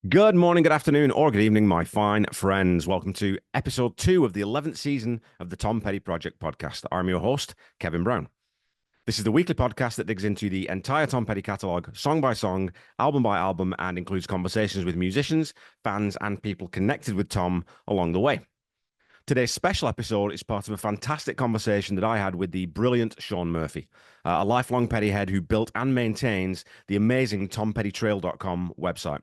Good morning, good afternoon, or good evening, my fine friends. Welcome to episode 2 of the 11th season of the Tom Petty Project podcast. I'm your host, Kevin Brown. This is the weekly podcast that digs into the entire Tom Petty catalogue, song by song, album by album, and includes conversations with musicians, fans, and people connected with Tom along the way. Today's special episode is part of a fantastic conversation that I had with the brilliant Shawn Murphy, a lifelong Petty head who built and maintains the amazing TomPettyTrail.com website.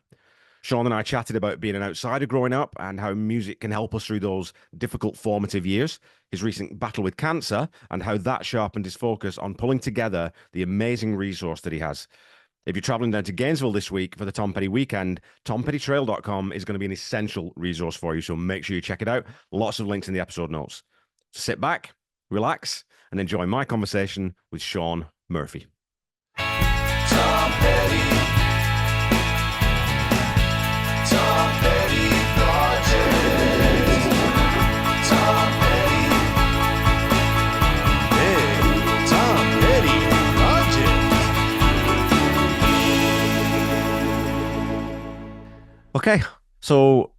Shawn and I chatted about being an outsider growing up and how music can help us through those difficult formative years, his recent battle with cancer, and how that sharpened his focus on pulling together the amazing resource that he has. If you're traveling down to Gainesville this week for the Tom Petty weekend, TomPettyTrail.com is going to be an essential resource for you, so make sure you check it out. Lots of links in the episode notes. So sit back, relax, and enjoy my conversation with Shawn Murphy. Tom Petty. Tom Petty Project. Tom Petty. Hey, Tom Petty Project. Okay, so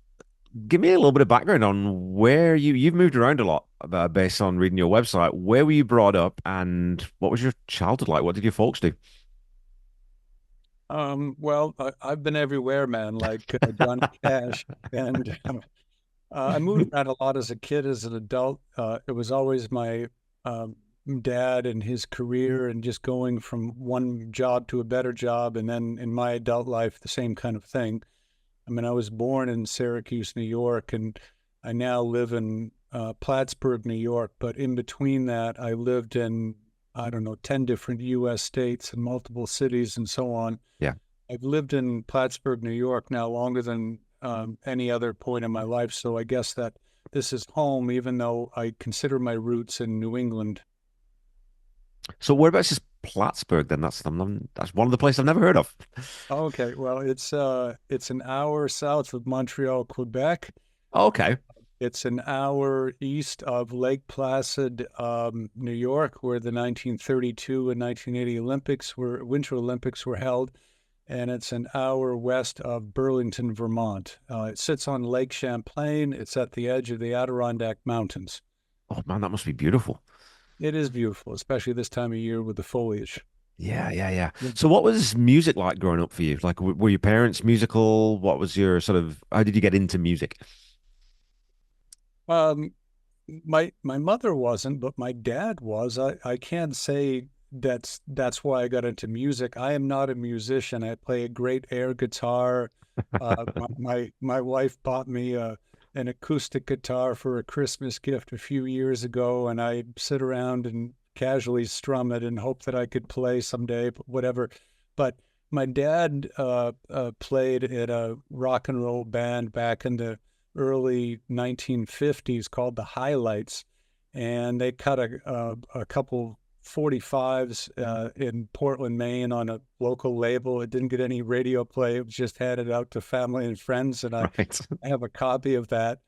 give me a little bit of background on where you've moved around a lot based on reading your website. Where were you brought up, and what was your childhood like? What did your folks do? I've been everywhere, man, like Johnny Cash. And I moved around a lot as a kid, as an adult. It was always my dad and his career and just going from one job to a better job. And then in my adult life, the same kind of thing. I mean, I was born in Syracuse, New York, and I now live in Plattsburgh, New York. But in between that, I lived in, I don't know, 10 different U.S. states and multiple cities and so on. Yeah. I've lived in Plattsburgh, New York now longer than any other point in my life. So I guess that this is home, even though I consider my roots in New England. So whereabouts is Plattsburgh then? That's one of the places I've never heard of. Okay, well, it's an hour south of Montreal, Quebec. Okay. It's an hour east of Lake Placid, New York, where the 1932 and 1980 Winter Olympics were held. And it's an hour west of Burlington, Vermont. It sits on Lake Champlain. It's at the edge of the Adirondack Mountains. Oh man, that must be beautiful. It is beautiful, especially this time of year with the foliage. Yeah, yeah, yeah. Yeah. So what was music like growing up for you? Like, were your parents musical? What was your how did you get into music? Um, my mother wasn't, but my dad was. I can't say that's why I got into music. I am not a musician. I play a great air guitar. My wife bought me an acoustic guitar for a Christmas gift a few years ago, and I sit around and casually strum it and hope that I could play someday, but whatever. But my dad played in a rock and roll band back in the early 1950s called the Highlights, and they cut a couple 45s in Portland, Maine on a local label. It didn't get any radio play. It was just handed out to family and friends, and Right. I have a copy of that.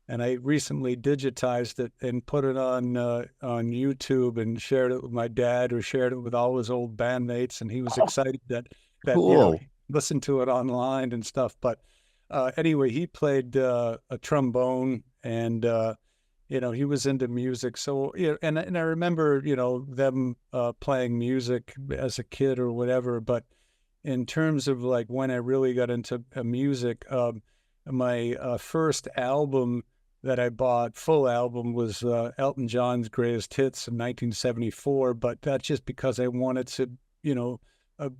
And I recently digitized it and put it on YouTube and shared it with my dad, who shared it with all his old bandmates, and he was Oh, excited that cool. he listened to it online and stuff. But anyway, he played a trombone, and he was into music. So and I remember them playing music as a kid or whatever. But in terms of like when I really got into music, my first album that I bought, full album, was Elton John's Greatest Hits in 1974. But that's just because I wanted to,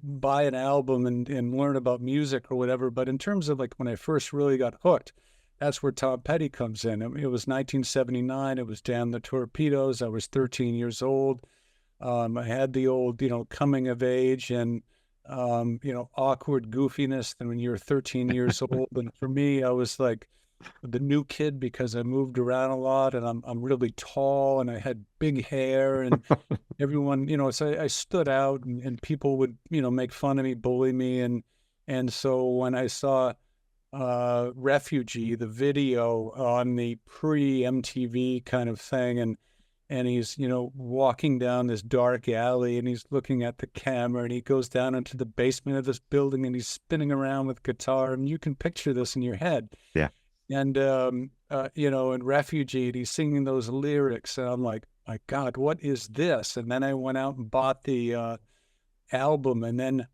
buy an album and learn about music or whatever. But in terms of like when I first really got hooked, that's where Tom Petty comes in. I mean, it was 1979. It was Damn the Torpedoes. I was 13 years old. I had the old, coming of age and, awkward goofiness. And when you're 13 years old, and for me, I was like the new kid because I moved around a lot, and I'm really tall and I had big hair, and everyone, so I stood out, and people would, make fun of me, bully me. And so when I saw Refugee, the video on the pre-MTV kind of thing, and and he's, walking down this dark alley, and he's looking at the camera, and he goes down into the basement of this building, and he's spinning around with guitar, and you can picture this in your head. Yeah. And in Refugee, and he's singing those lyrics, and I'm like, my God, what is this? And then I went out and bought the album, and then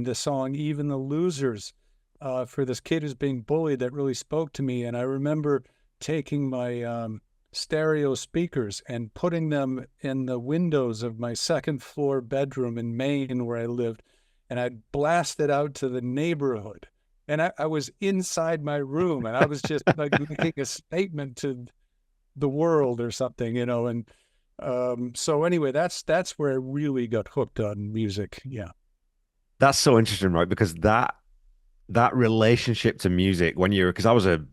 the song "Even the Losers" for this kid who's being bullied, that really spoke to me. And I remember taking my stereo speakers and putting them in the windows of my second floor bedroom in Maine, where I lived, and I'd blast it out to the neighborhood. And I was inside my room, and I was just like making a statement to the world or something, And so anyway, that's where I really got hooked on music. Yeah. That's so interesting, right? Because that relationship to music when you're because I was a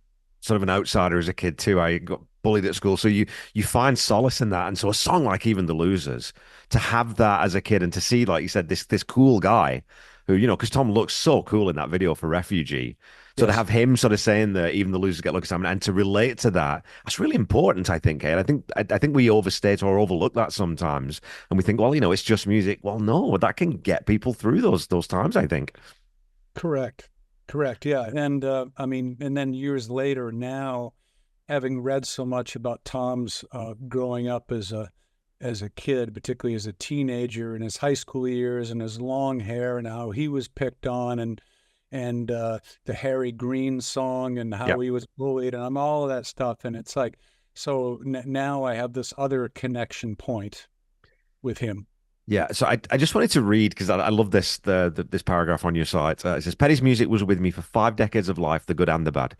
sort of an outsider as a kid too. I got bullied at school, so you find solace in that. And so a song like Even the Losers, to have that as a kid and to see, like you said, this cool guy who, because Tom looks so cool in that video for Refugee. So to Yes. have him sort of saying that even the losers get lucky salmon and to relate to that, that's really important, I think. And I think we overstate or overlook that sometimes. And we think, well, it's just music. Well, no, that can get people through those times, I think. Correct. Correct. Yeah. And and then years later now, having read so much about Tom's growing up as a kid, particularly as a teenager, in his high school years, and his long hair, and how he was picked on, and the Harry Green song, and Yeah. how he was bullied, and I'm all of that stuff. And it's like, so now I have this other connection point with him. Yeah, so I just wanted to read because I love this paragraph on your site. It says Petty's music was with me for 5 decades of life, the good and the bad.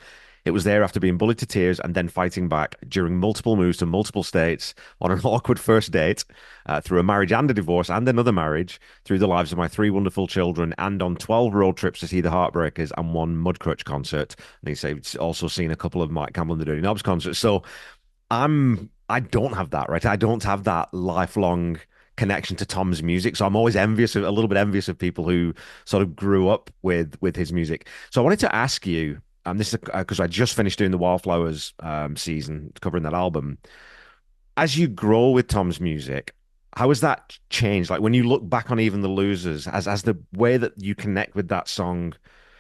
It was there after being bullied to tears and then fighting back during multiple moves to multiple states, on an awkward first date, through a marriage and a divorce and another marriage, through the lives of my 3 wonderful children, and on 12 road trips to see the Heartbreakers and one Mudcrutch concert. And he said he's also seen a couple of Mike Campbell and the Dirty Knobs concerts. So I don't have that, right? I don't have that lifelong connection to Tom's music. So I'm always a little bit envious of people who sort of grew up with his music. So I wanted to ask you, this is because I just finished doing the Wildflowers season, covering that album. As you grow with Tom's music, how has that changed? Like when you look back on Even the Losers, as the way that you connect with that song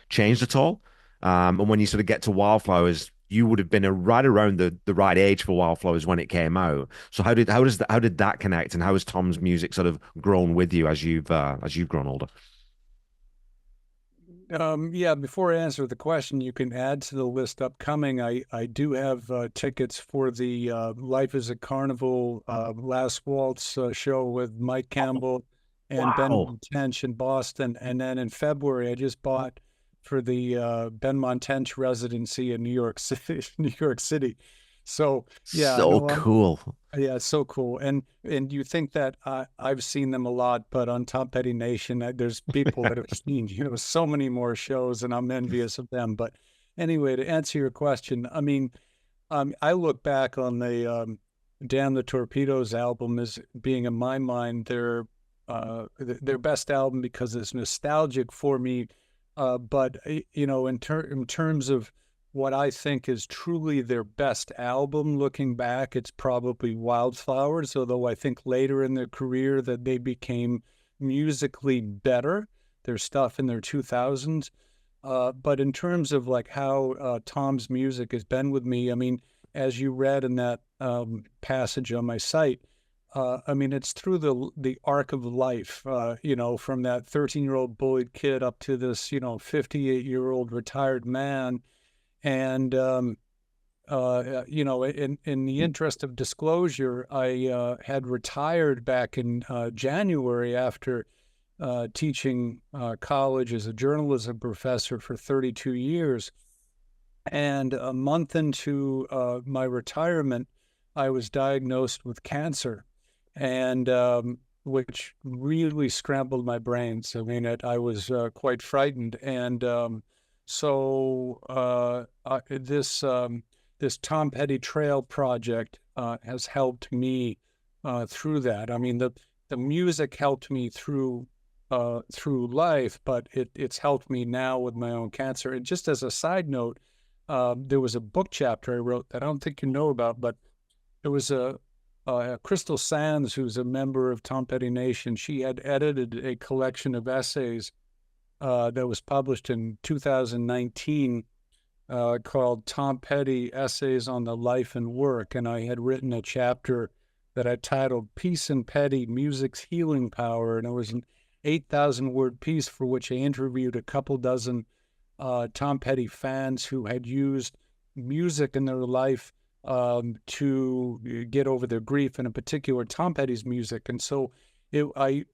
changed at all? And when you sort of get to Wildflowers, you would have been right around the right age for Wildflowers when it came out. So how did that connect, and how has Tom's music sort of grown with you as you've grown older? Yeah, before I answer the question, you can add to the list upcoming. I do have tickets for the Life is a Carnival Last Waltz show with Mike Campbell and Ben Wow, Montench in Boston. And then in February, I just bought for the Ben Montench residency in New York City, New York City. So yeah, so no, cool. yeah, it's so cool. And you think that I've seen them a lot, but on Tom Petty Nation, there's people that have seen, so many more shows, and I'm envious of them. But anyway, to answer your question, I mean, I look back on the Damn the Torpedoes album as being, in my mind, their best album because it's nostalgic for me. But in terms of what I think is truly their best album, looking back, it's probably Wildflowers, although I think later in their career that they became musically better, their stuff in their 2000s. But in terms of like how Tom's music has been with me, I mean, as you read in that passage on my site, I mean, it's through the arc of life, from that 13-year-old bullied kid up to this, 58-year-old retired man. And in the interest of disclosure, I had retired back in January after teaching college as a journalism professor for 32 years. And a month into my retirement, I was diagnosed with cancer, and which really scrambled my brains. I mean, I was quite frightened, and this Tom Petty Trail project has helped me through that. I mean, the music helped me through life, but it's helped me now with my own cancer. And just as a side note, there was a book chapter I wrote that I don't think you know about, but it was Crystal Sands, who's a member of Tom Petty Nation, she had edited a collection of essays that was published in 2019 called Tom Petty Essays on the Life and Work. And I had written a chapter that I titled Peace and Petty, Music's Healing Power. And it was an 8,000 word piece for which I interviewed a couple dozen Tom Petty fans who had used music in their life to get over their grief, and in particular Tom Petty's music. And so I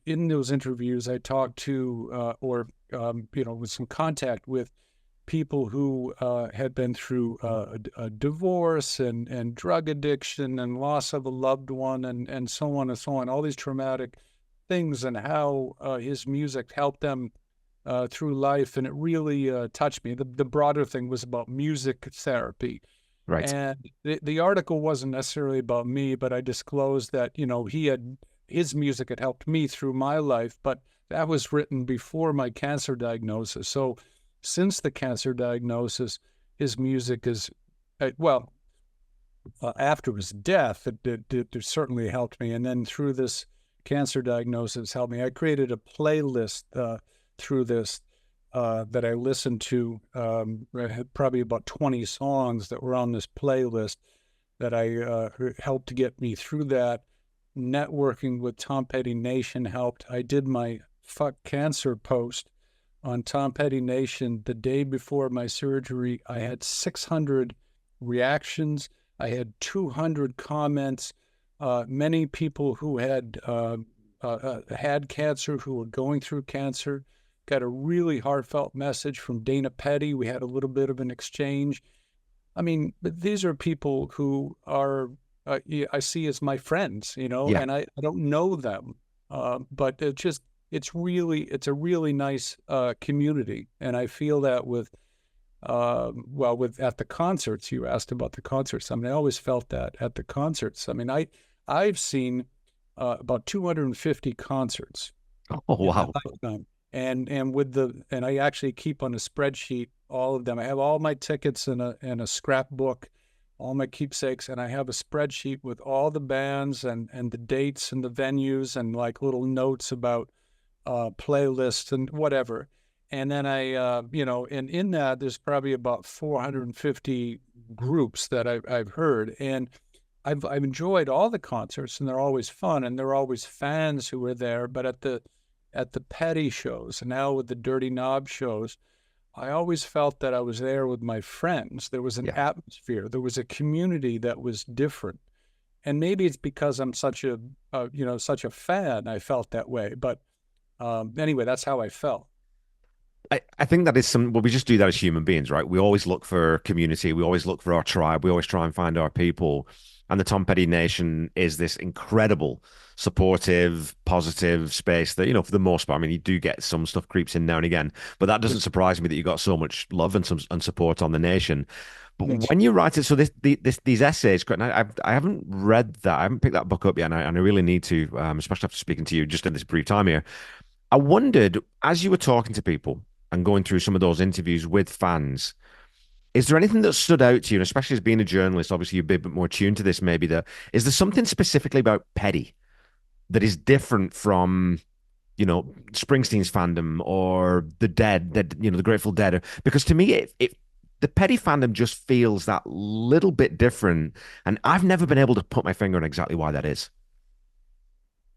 in those interviews, I talked to with some contact with people who had been through a divorce and drug addiction and loss of a loved one and so on and so on, all these traumatic things, and how his music helped them through life. And it really touched me. The broader thing was about music therapy. Right. And the article wasn't necessarily about me, but I disclosed that, his music had helped me through my life, but that was written before my cancer diagnosis. So since the cancer diagnosis, his music is, after his death, it certainly helped me. And then through this cancer diagnosis helped me. I created a playlist through this that I listened to. I had probably about 20 songs that were on this playlist that I helped to get me through that. Networking with Tom Petty Nation helped. I did my Fuck Cancer post on Tom Petty Nation the day before my surgery. I had 600 reactions. I had 200 comments. Many people who had had cancer, who were going through cancer, got a really heartfelt message from Dana Petty. We had a little bit of an exchange. I mean, but these are people who are I see as my friends, Yeah. and I don't know them, but it's a really nice community, and I feel that with at the concerts. You asked about the concerts. I mean, I always felt that at the concerts. I mean, I've seen about 250 concerts Oh, in my wow. lifetime. And I actually keep on a spreadsheet all of them. I have all my tickets in a scrapbook, all my keepsakes, and I have a spreadsheet with all the bands and the dates and the venues and like little notes about playlists and whatever. And then and in that there's probably about 450 groups that I've heard, and I've enjoyed all the concerts, and they're always fun, and there are always fans who are there. But at the Petty shows, and now with the Dirty Knob shows, I always felt that I was there with my friends. There was an Yeah. atmosphere. There was a community that was different. And maybe it's because I'm such a fan. I felt that way. But anyway, that's how I felt. I think that is well, we just do that as human beings, right? We always look for community. We always look for our tribe. We always try and find our people. And the Tom Petty Nation is this incredible, supportive, positive space that, for the most part, I mean, you do get some stuff creeps in now and again, but that doesn't surprise me that you got so much love and support on the nation. But Thanks. when you write it, so these essays, and I haven't read that. I haven't picked that book up yet, and I really need to, especially after speaking to you just in this brief time here. I wondered, as you were talking to people and going through some of those interviews with fans, is there anything that stood out to you, and especially as being a journalist, obviously you're a bit more tuned to this, maybe is there something specifically about Petty that is different from, Springsteen's fandom or the Dead, the Grateful Dead? Because to me, the Petty fandom just feels that little bit different, and I've never been able to put my finger on exactly why that is.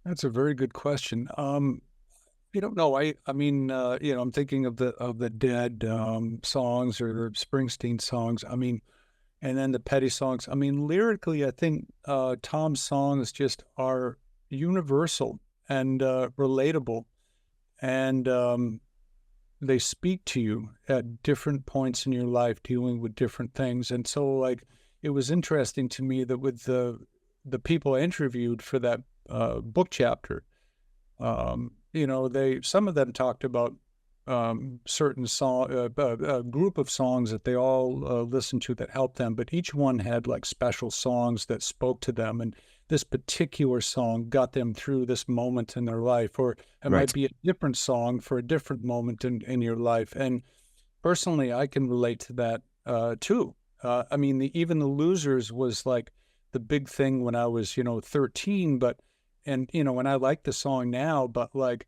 That's a very good question. I don't know. I mean, I'm thinking of the Dead songs or the Springsteen songs. I mean, and then the Petty songs. I mean, lyrically, I think Tom's songs just are universal and relatable, and they speak to you at different points in your life, dealing with different things. And so, like, it was interesting to me that with the people I interviewed for that book chapter, some of them talked about certain song, a group of songs that they all listened to that helped them, but each one had like special songs that spoke to them, and this particular song got them through this moment in their life, or it Right. might be a different song for a different moment in your life. And personally, I can relate to that too. I mean, even the Losers was like the big thing when I was, 13, and I like the song now, but like,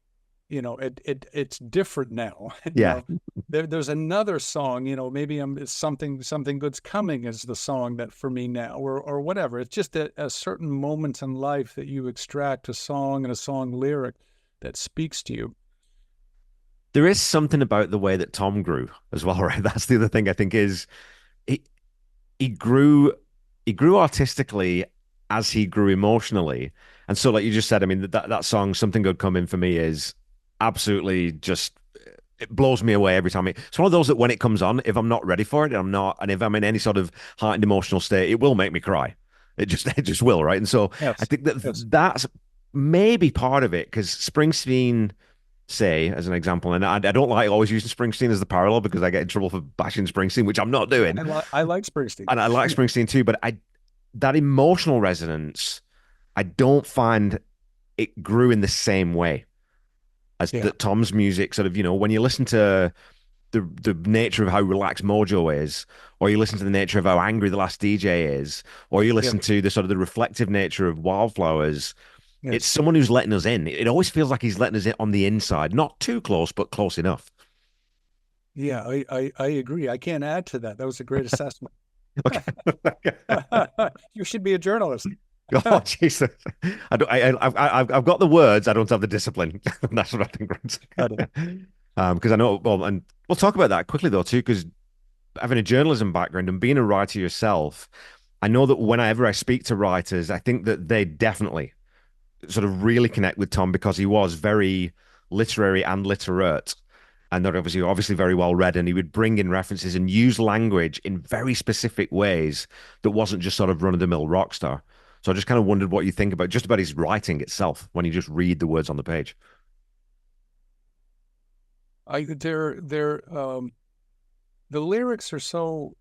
it's different now. Yeah. There's another song, maybe it's something good's coming is the song that for me now, or whatever. It's just a certain moment in life that you extract a song and a song lyric that speaks to you. There is something about the way that Tom grew as well, right? That's the other thing I think is he he grew he grew artistically as he grew emotionally. And so, like you just said, I mean that song "Something Good Coming" for me is absolutely just it blows me away every time. It's one of those that when it comes on, if I'm not ready for it, I'm not, and if I'm in any sort of heightened emotional state, it will make me cry. It just will, right? And so I Yes, think that yes, that's maybe part of it because Springsteen, say as an example, and I don't like always using Springsteen as the parallel because I get in trouble for bashing Springsteen, which I'm not doing, I like Springsteen. and I like Springsteen too, but I that emotional resonance, I don't find it grew in the same way as Yeah, that Tom's music sort of, when you listen to the nature of how relaxed Mojo is, or you listen to the nature of how angry the last DJ is, or you yeah, listen to the sort of the reflective nature of Wildflowers, it's yes. someone who's letting us in. It always feels like he's letting us in on the inside, not too close, but close enough. Yeah, I agree. I can't add to that. That was a great assessment. Okay. You should be a journalist. Oh Jesus! I don't. I've got the words. I don't have the discipline. That's what I think. Got it. Because I know. Well, and we'll talk about that quickly though too. Because having a journalism background and being a writer yourself, I know that whenever I speak to writers, I think that they definitely sort of really connect with Tom because he was very literary and literate. And they're obviously very well read, and he would bring in references and use language in very specific ways that wasn't just sort of run of the mill rock star. So I just kind of wondered what you think about just about his writing itself when you just read the words on the page. They're the lyrics are so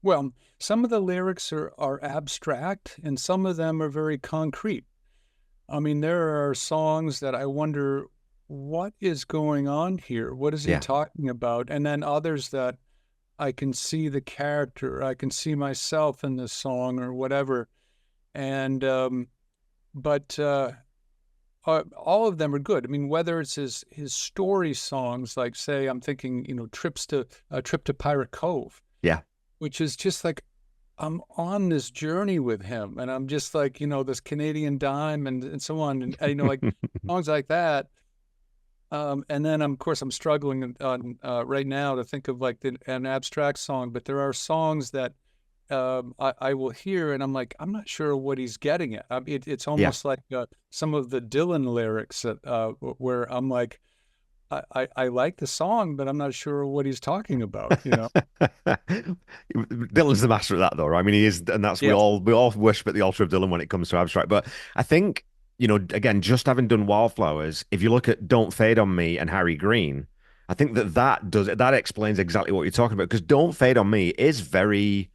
well, some of the lyrics are abstract and some of them are very concrete. I mean, there are songs that I wonder what is going on here? What is he Yeah, talking about? And then others that I can see the character, I can see myself in this song or whatever. And but all of them are good. I mean, whether it's his story songs, like say, I'm thinking, Trip to Pirate Cove, yeah, which is just like I'm on this journey with him, and I'm just like, this Canadian dime and so on, and like songs like that. And then of course I'm struggling on right now to think of like an abstract song, but there are songs that I will hear, and I'm like, I'm not sure what he's getting at. It's yeah. almost like some of the Dylan lyrics that, where I'm like, I like the song, but I'm not sure what he's talking about. Dylan's the master of that, though, right? I mean, he is, and that's we Yes. all we all worship at the altar of Dylan when it comes to abstract. But I think, again, just having done Wildflowers, if you look at "Don't Fade on Me" and Harry Green, I think that explains exactly what you're talking about. Because "Don't Fade on Me" is very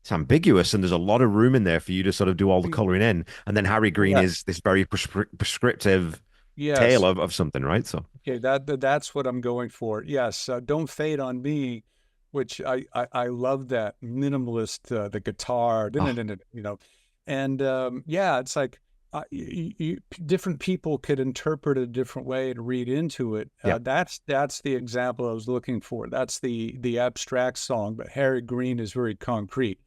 it's ambiguous, and there's a lot of room in there for you to sort of do all the coloring in. And then Harry Green Yeah. is this very prescriptive tale Yes. of something, right? So Okay. That's what I'm going for. Yes. Don't Fade on Me, which I love that minimalist, the guitar, oh and yeah, it's like different people could interpret it a different way and read into it. yeah, That's the example I was looking for. That's the abstract song, but Harry Green is very concrete.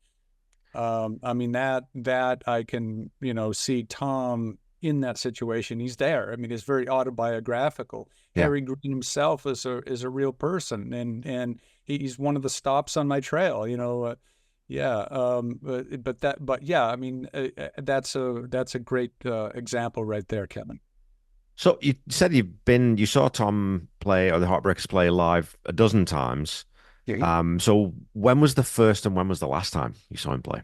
I mean that I can see Tom in that situation. He's there. I mean, it's very autobiographical. yeah. Harry Green himself is a real person, and he's one of the stops on my trail. Yeah. But yeah, I mean, that's a great example right there, Kevin. So you said you saw Tom play or the Heartbreakers play live a dozen times. Yeah. So when was the first and when was the last time you saw him play?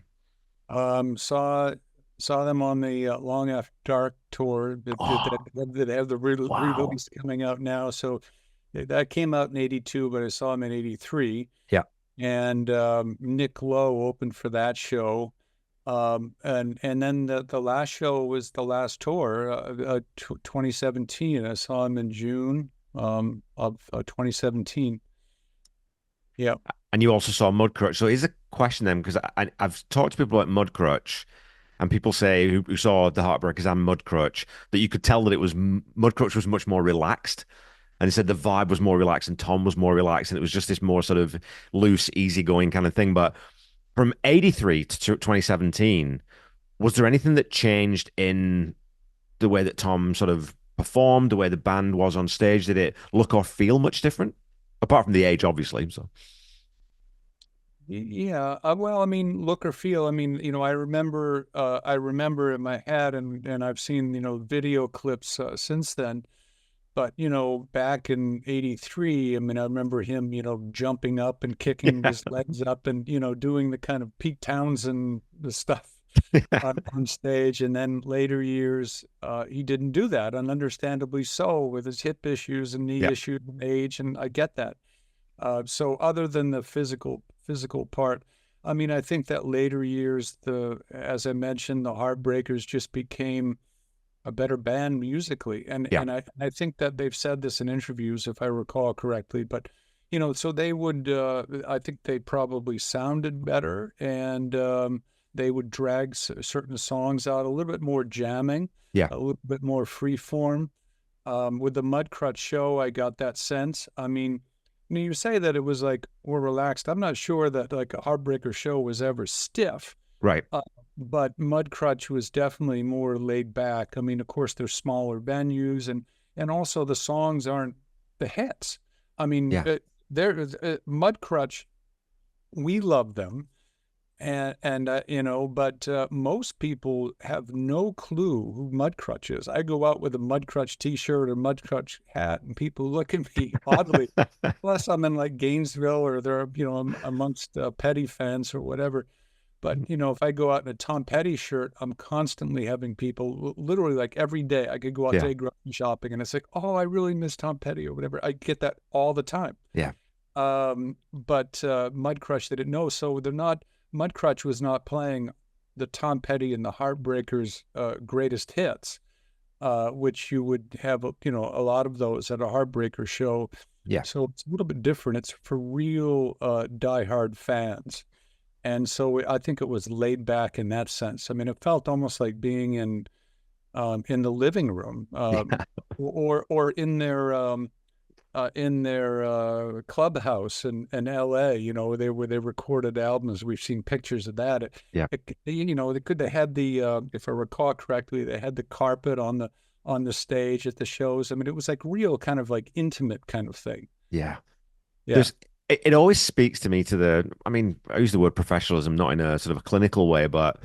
Saw them on the Long After Dark tour Oh, that have the wow. re-release coming out now. So that came out in '82, but I saw him in '83. Yeah. And Nick Lowe opened for that show. And then the last show was the last tour, 2017. I saw him in June of 2017. Yeah. And you also saw Mudcrutch. So here's a question then, because I've talked to people about Mudcrutch, and people say who saw the Heartbreakers and Mudcrutch that you could tell that it was Mudcrutch was much more relaxed. And he said the vibe was more relaxed and Tom was more relaxed, and it was just this more sort of loose, easygoing kind of thing. But from 83 to 2017, was there anything that changed in the way that Tom sort of performed, the way the band was on stage? Did it look or feel much different? Apart from the age, obviously. So Yeah, well, I mean, look or feel. I mean, I remember in my head, and I've seen, video clips since then. But, back in '83, I mean, I remember him, jumping up and kicking his legs up and, doing the kind of Pete Townsend the stuff on stage. And then later years, he didn't do that, and understandably so, with his hip issues and knee yeah, issues and age, and I get that. So other than the physical part, I mean, I think that later years, as I mentioned, the Heartbreakers just became a better band musically, yeah, and I think that they've said this in interviews, if I recall correctly. But so they would, I think they probably sounded better, and they would drag certain songs out a little bit more jamming, yeah, a little bit more free form. With the Mudcrutch show, I got that sense. I mean, you say that it was like more relaxed. I'm not sure that like a Heartbreaker show was ever stiff, right. uh, but Mudcrutch was definitely more laid back. I mean, of course, there's smaller venues, and also the songs aren't the hits. I mean, Yeah, Mudcrutch, we love them, and but most people have no clue who Mudcrutch is. I go out with a Mudcrutch T-shirt or Mudcrutch hat, and people look at me oddly, unless I'm in like Gainesville or they're amongst Petty fans or whatever. But if I go out in a Tom Petty shirt, I'm constantly having people, literally like every day. I could go out yeah, today grocery shopping, and it's like, oh, I really miss Tom Petty or whatever. I get that all the time. yeah, But Mudcrutch they didn't know, so they're not. Mudcrutch was not playing the Tom Petty and the Heartbreakers greatest hits, which you would have, a lot of those at a Heartbreaker show. yeah, So it's a little bit different. It's for real diehard fans. And so I think it was laid back in that sense. I mean, it felt almost like being in the living room, yeah, or in their clubhouse in L.A. They recorded albums. We've seen pictures of that. yeah, They had the if I recall correctly, they had the carpet on the stage at the shows. I mean, it was like real kind of like intimate kind of thing. yeah. Yeah. There's it always speaks to me to I mean, I use the word professionalism not in a sort of a clinical way, but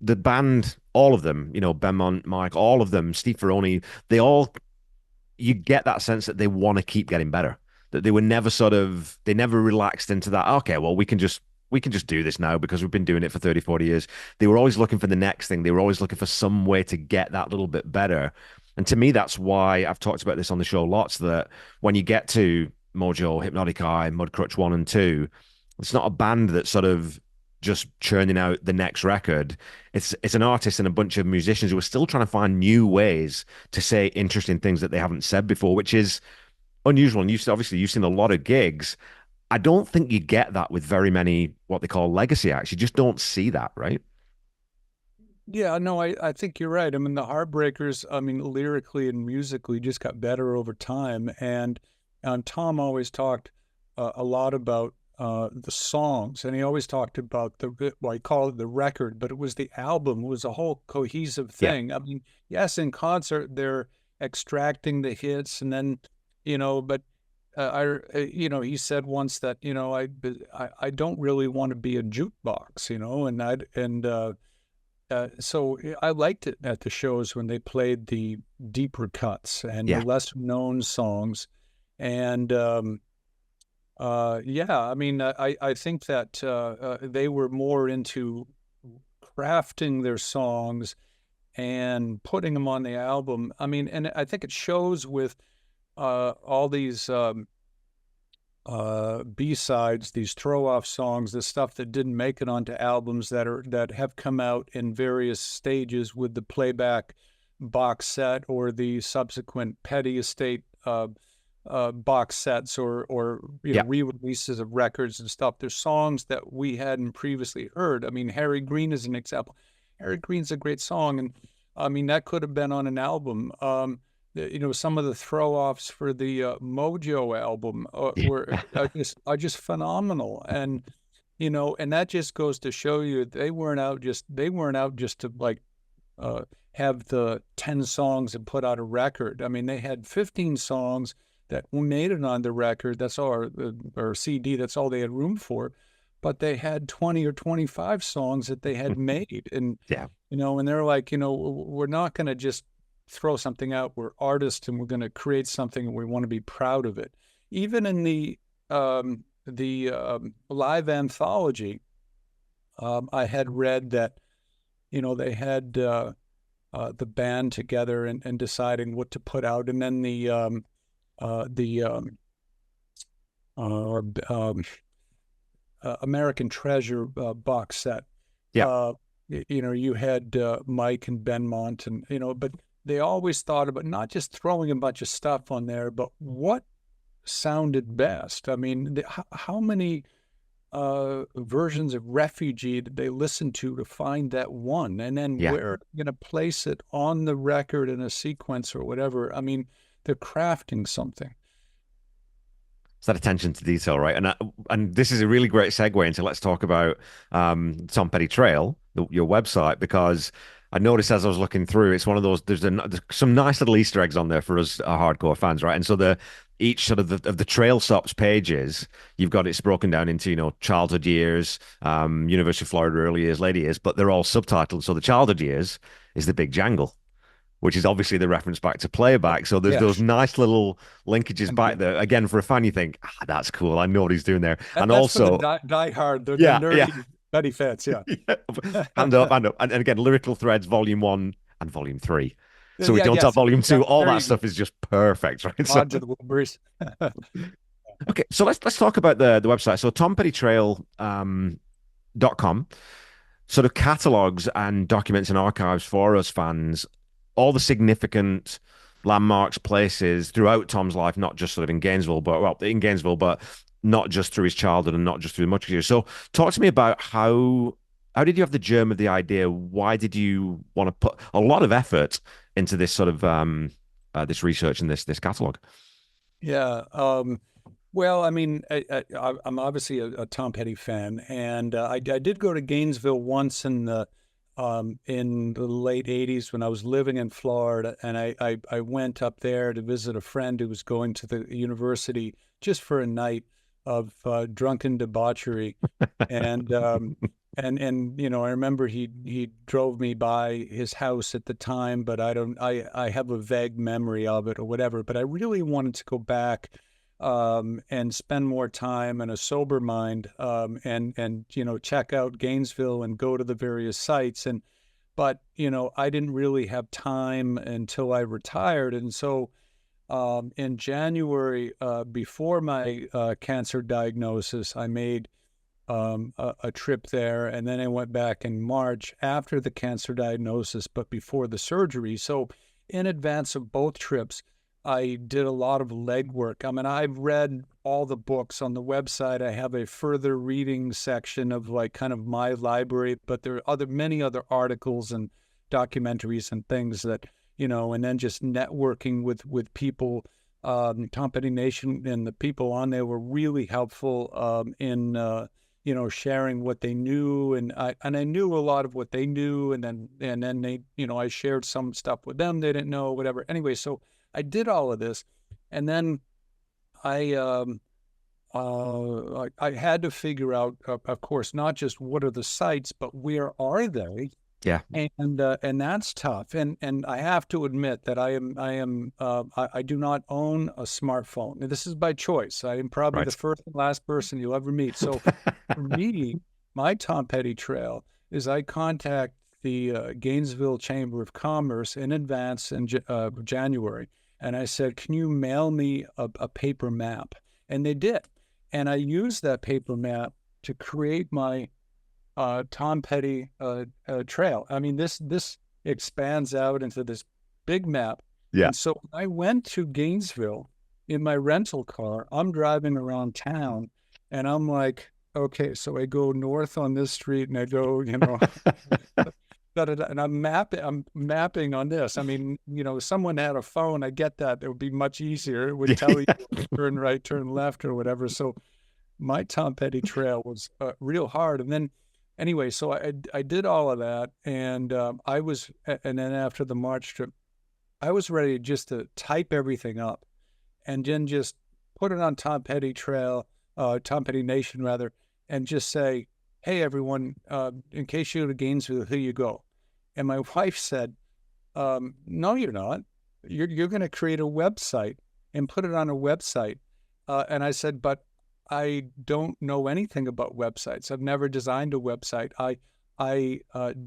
the band, all of them, Benmont, Mike, all of them, Steve Ferroni, they all, you get that sense that they want to keep getting better. That they were never they never relaxed into that. Okay, well, we can just do this now because we've been doing it for 30, 40 years. They were always looking for the next thing. They were always looking for some way to get that little bit better. And to me, that's why I've talked about this on the show lots, that when you get to Mojo, Hypnotic Eye, Mudcrutch 1 and 2, it's not a band that's sort of just churning out the next record. It's an artist and a bunch of musicians who are still trying to find new ways to say interesting things that they haven't said before, which is unusual. And obviously you've seen a lot of gigs. I don't think you get that with very many what they call legacy acts. You just don't see that, right? Yeah, no, I think you're right. I mean, the Heartbreakers, I mean, lyrically and musically just got better over time. And Tom always talked a lot about the songs, and he always talked about well, he called it the record, but it was the album. It was a whole cohesive Yeah, thing. I mean, yes, in concert, they're extracting the hits, and then, but he said once that, I don't really want to be a jukebox, so I liked it at the shows when they played the deeper cuts and the yeah, lesser known songs. And yeah, I mean, I think that they were more into crafting their songs and putting them on the album. I mean, and I think it shows with all these B-sides, these throw-off songs, the stuff that didn't make it onto albums that have come out in various stages with the playback box set or the subsequent Petty Estate box sets or Yeah. re-releases of records and stuff. There's songs that we hadn't previously heard. I mean, Harry Green is an example. Harry Green's a great song, and I mean that could have been on an album. Some of the throw-offs for the Mojo album were are just phenomenal, and and that just goes to show you they weren't out just to like have the 10 songs and put out a record. I mean, they had 15 songs that made it on the record. That's all, or CD. That's all they had room for. But they had 20 or 25 songs that they had made, and Yeah. and they're like, we're not going to just throw something out. We're artists, and we're going to create something, and we want to be proud of it. Even in the live anthology, I had read that they had the band together and deciding what to put out, and then the American Treasure box set. Yeah. You had Mike and Benmont, and but they always thought about not just throwing a bunch of stuff on there, but what sounded best. I mean, how many versions of Refugee did they listen to find that one, and then Yeah. where you're going to place it on the record in a sequence or whatever. I mean, they're crafting something. It's that attention to detail, right? And this is a really great segue into let's talk about Tom Petty Trail, your website, because I noticed as I was looking through, it's one of those. There's some nice little Easter eggs on there for us hardcore fans, right? And so each sort of the trail stops pages, you've got it's broken down into childhood years, University of Florida early years, later years, but they're all subtitled. So the childhood years is the big jangle, which is obviously the reference back to playback. So there's Yeah, those nice little linkages and back there. Again, for a fan, you think, that's cool. I know what he's doing there. And that's for the also, die hard, the yeah, nerdy yeah, Petty fans. Yeah, hand up, hand up. And again, Lyrical Threads, Volume 1 and Volume 3. So we yeah, don't have yes, Volume 2. All there that you go. stuff is just perfect, right? So, On to the Wilburys. okay, so let's talk about the website. So tompettytrail.com sort of catalogs and documents and archives for us fans all the significant landmarks, places throughout Tom's life, not just sort of in Gainesville, but not just through his childhood and not just through much of years. So talk to me about how did you have the germ of the idea? Why did you want to put a lot of effort into this sort of this research and this catalog? Yeah. Well, I mean, I'm obviously a Tom Petty fan, and I did go to Gainesville once in the late '80s when I was living in Florida, and I went up there to visit a friend who was going to the university just for a night of drunken debauchery, and I remember he drove me by his house at the time, but I have a vague memory of it or whatever. But I really wanted to go back and spend more time in a sober mind, and check out Gainesville and go to the various sites. But I didn't really have time until I retired, and so in January, before my cancer diagnosis, I made a trip there, and then I went back in March after the cancer diagnosis, but before the surgery. So in advance of both trips, I did a lot of legwork. I mean, I've read all the books on the website. I have a further reading section of like kind of my library, but there are many other articles and documentaries and things that, and then just networking with people. Tom Petty Nation and the people on there were really helpful in sharing what they knew, and I knew a lot of what they knew, and then they, I shared some stuff with them they didn't know, whatever. Anyway, so I did all of this, and then I I had to figure out, of course, not just what are the sites, but where are they, Yeah, and that's tough. And I have to admit that I do not own a smartphone. This is by choice. I am probably the right. first and last person you'll ever meet. So for me, my Tom Petty trail is I contact the Gainesville Chamber of Commerce in advance in January, and I said, "Can you mail me a paper map?" And they did, and I used that paper map to create my Tom Petty trail. I mean, this expands out into this big map. Yeah. And so I went to Gainesville in my rental car, I'm driving around town, and I'm like, okay, so I go north on this street, and I go, and I'm mapping on this. I mean, someone had a phone. I get that. It would be much easier. It would tell you turn right, turn left, or whatever. So my Tom Petty trail was real hard. And then anyway, so I did all of that, and and then after the March trip, I was ready just to type everything up and then just put it on Tom Petty Tom Petty Nation rather, and just say, hey everyone, in case you go to Gainesville, here you go. And my wife said, no, you're not. You're going to create a website and put it on a website. And I said, but I don't know anything about websites. I've never designed a website. I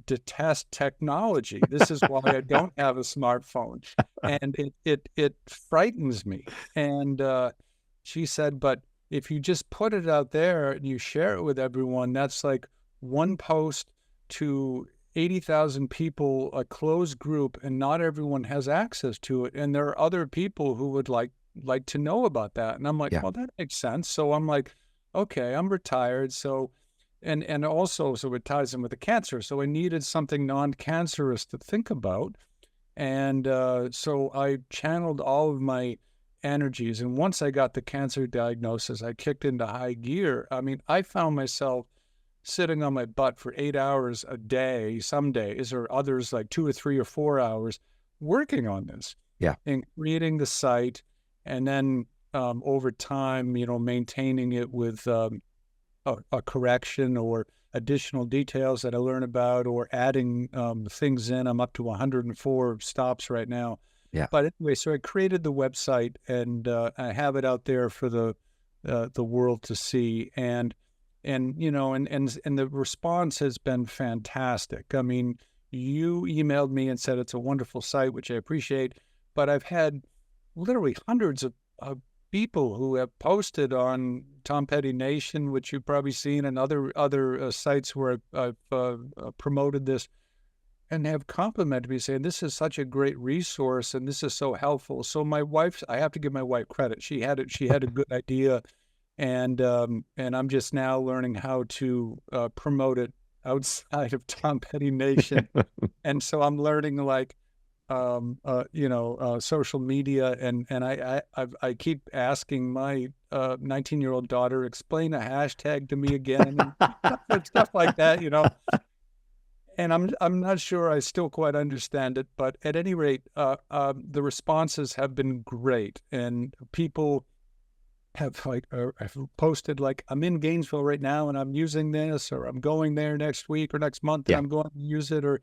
detest technology. This is why I don't have a smartphone, and it frightens me. And she said, but if you just put it out there and you share it with everyone, that's like one post to 80,000 people, a closed group, and not everyone has access to it. And there are other people who would like to know about that. And I'm like, well, that makes sense. So I'm like, okay, I'm retired. So, and also, so it ties in with the cancer. So I needed something non-cancerous to think about. And so I channeled all of my energies. And once I got the cancer diagnosis, I kicked into high gear. I mean, I found myself sitting on my butt for 8 hours a day, some days, or others like 2 or 3 or 4 hours working on this. Yeah. And creating the site. And then over time, maintaining it with a correction or additional details that I learn about, or adding things in. I'm up to 104 stops right now. Yeah. But anyway, so I created the website, and I have it out there for the world to see. And the response has been fantastic. I mean, you emailed me and said it's a wonderful site, which I appreciate. But I've had literally hundreds of people who have posted on Tom Petty Nation, which you've probably seen, and other sites where I've promoted this, and have complimented me, saying this is such a great resource and this is so helpful. So I have to give my wife credit. She had a good idea, and I'm just now learning how to promote it outside of Tom Petty Nation, and so I'm learning social media, and I keep asking my 19-year-old daughter, explain a hashtag to me again, and stuff like that, And I'm not sure I still quite understand it, but at any rate, the responses have been great, and people have have posted I'm in Gainesville right now and I'm using this, or I'm going there next week or next month and I'm going to use it, or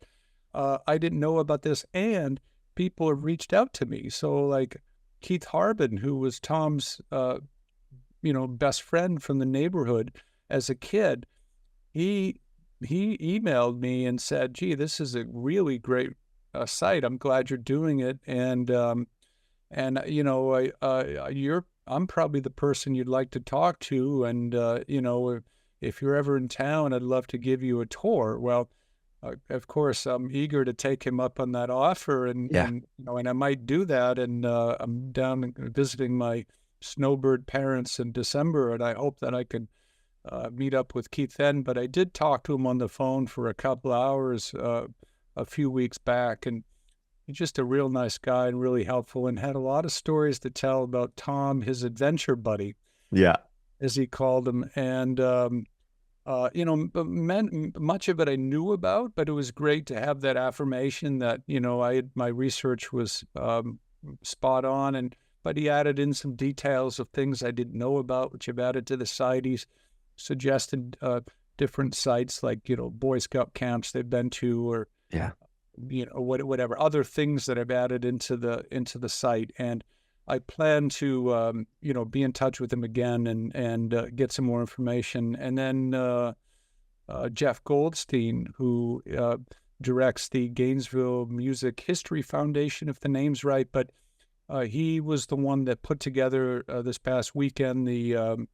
I didn't know about this, and people have reached out to me. So Keith Harbin, who was Tom's best friend from the neighborhood as a kid, he emailed me and said, gee, this is a really great site. I'm glad you're doing it. And I'm probably the person you'd like to talk to. And, if you're ever in town, I'd love to give you a tour. Well, of course, I'm eager to take him up on that offer, and I might do that. And I'm down visiting my snowbird parents in December, and I hope that I can meet up with Keith then. But I did talk to him on the phone for a couple hours a few weeks back, and he's just a real nice guy and really helpful, and had a lot of stories to tell about Tom, his adventure buddy, as he called him. And much of it I knew about, but it was great to have that affirmation that my research was spot on. But he added in some details of things I didn't know about, which I've added to the site. He's suggested different sites like Boy Scout camps they've been to, or whatever other things that I've added into the site. And I plan to be in touch with him again and get some more information. And then Jeff Goldstein, who directs the Gainesville Music History Foundation, if the name's right, but he was the one that put together this past weekend the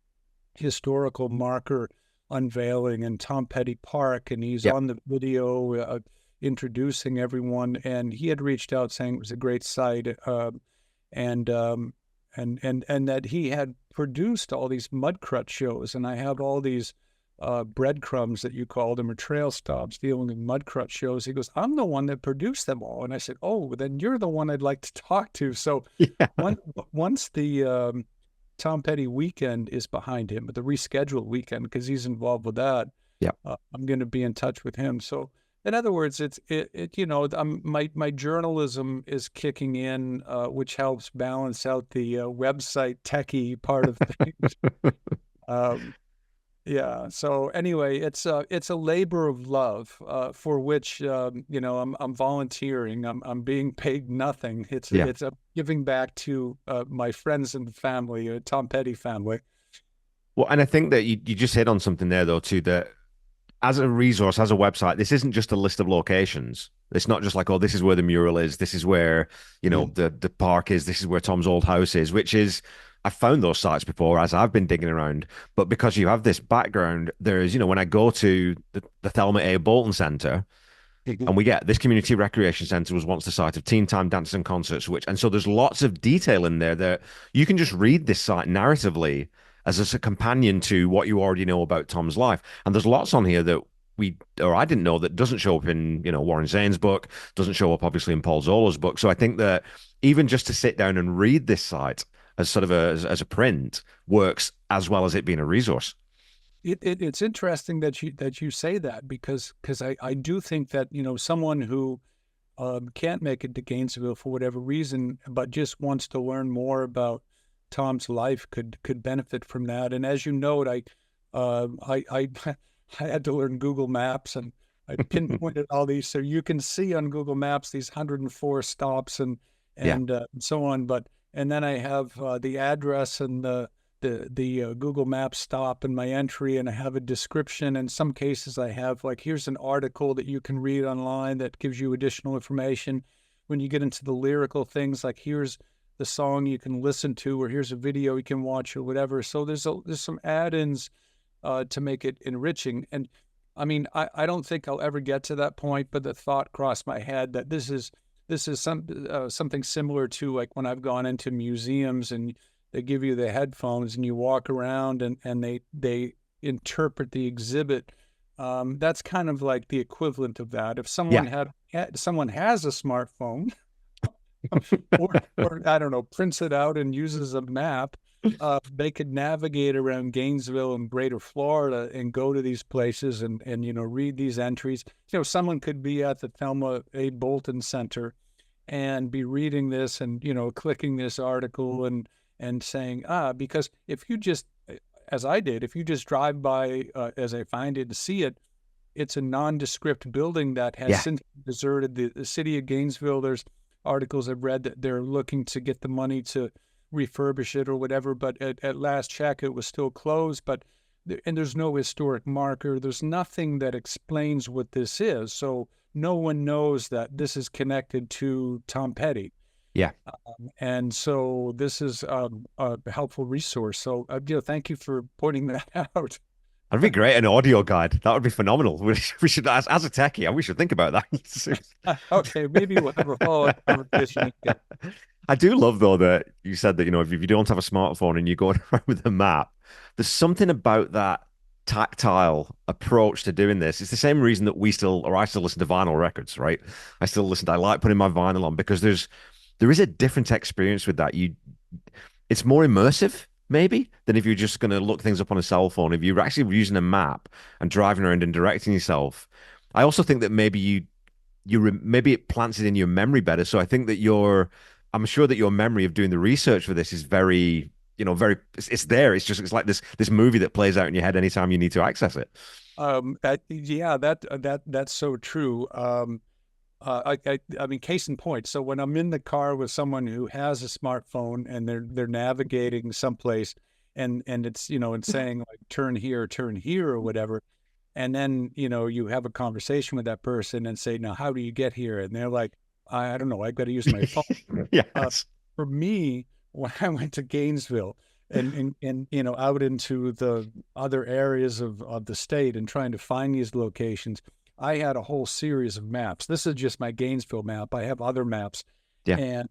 historical marker unveiling in Tom Petty Park, and he's on the video introducing everyone. And he had reached out saying it was a great site, and and that he had produced all these mudcrut shows, and I have all these breadcrumbs that you call them, or trail stops dealing with mudcrut shows. He goes, I'm the one that produced them all. And I said, oh, then you're the one I'd like to talk to. So Yeah. once the Tom Petty weekend is behind him, the rescheduled weekend, because he's involved with that, Yeah. I'm going to be in touch with him. So in other words, my journalism is kicking in, which helps balance out the website techie part of things. Yeah. So anyway, it's a labor of love, for which I'm volunteering. I'm being paid nothing. It's Yeah. it's a giving back to my friends and family, Tom Petty family. Well, and I think that you just hit on something there, though, too, that as a resource, as a website, this isn't just a list of locations. It's not just like, oh, this is where the mural is. This is where, the park is. This is where Tom's old house is, which is, I've found those sites before as I've been digging around. But because you have this background, there's, when I go to the Thelma A. Bolton Center, and we get this community recreation center was once the site of teen time dances and concerts, and so there's lots of detail in there that you can just read this site narratively as a companion to what you already know about Tom's life. And there's lots on here that I didn't know, that doesn't show up in, Warren Zanes' book, doesn't show up obviously in Paul Zollo's book. So I think that even just to sit down and read this site as sort of as a print works as well as it being a resource. It's interesting that you say that, because I do think that someone who can't make it to Gainesville for whatever reason, but just wants to learn more about Tom's life could benefit from that. And as you note, I had to learn Google Maps, and I pinpointed all these, so you can see on Google Maps these 104 stops and so on. And then I have the address and the Google Maps stop and my entry, and I have a description. In some cases, I have here's an article that you can read online that gives you additional information. When you get into the lyrical things, like here's the song you can listen to, or here's a video you can watch, or whatever. So there's some add-ins to make it enriching. And I mean, I don't think I'll ever get to that point, but the thought crossed my head that this is something similar to like when I've gone into museums and they give you the headphones and you walk around and they interpret the exhibit. That's kind of like the equivalent of that. If someone someone has a smartphone, or I don't know, prints it out and uses a map, they could navigate around Gainesville and Greater Florida and go to these places and read these entries. Someone could be at the Thelma A. Bolton Center and be reading this and clicking this article and saying, because if you just, as I did, if you just drive by, as I find it, to see it, it's a nondescript building that has since deserted the city of Gainesville. There's articles I've read that they're looking to get the money to refurbish it or whatever, but at last check, it was still closed. And there's no historic marker. There's nothing that explains what this is. So no one knows that this is connected to Tom Petty. Yeah. And so this is a helpful resource. So, thank you for pointing that out. That'd be great. An audio guide. That would be phenomenal. We should, as a techie, we should think about that. Okay, maybe we'll have a follow-up conversation. I do love, though, that you said that, if you don't have a smartphone and you go around with a map, there's something about that tactile approach to doing this. It's the same reason that I still listen to vinyl records, right? I like putting my vinyl on because there is a different experience with that. It's more immersive, maybe, than if you're just going to look things up on a cell phone. If you're actually using a map and driving around and directing yourself, I also think that maybe maybe it plants it in your memory better. So I think that I'm sure that your memory of doing the research for this is very, it's there. It's like this movie that plays out in your head anytime you need to access it. That's so true. I mean, case in point. So when I'm in the car with someone who has a smartphone and they're navigating someplace, and it's it's saying like turn here or whatever, and then you have a conversation with that person and say, now how do you get here? And they're like, I don't know, I've got to use my phone. Yes. For me, when I went to Gainesville and out into the other areas of the state and trying to find these locations, I had a whole series of maps. This is just my Gainesville map. I have other maps. Yeah. And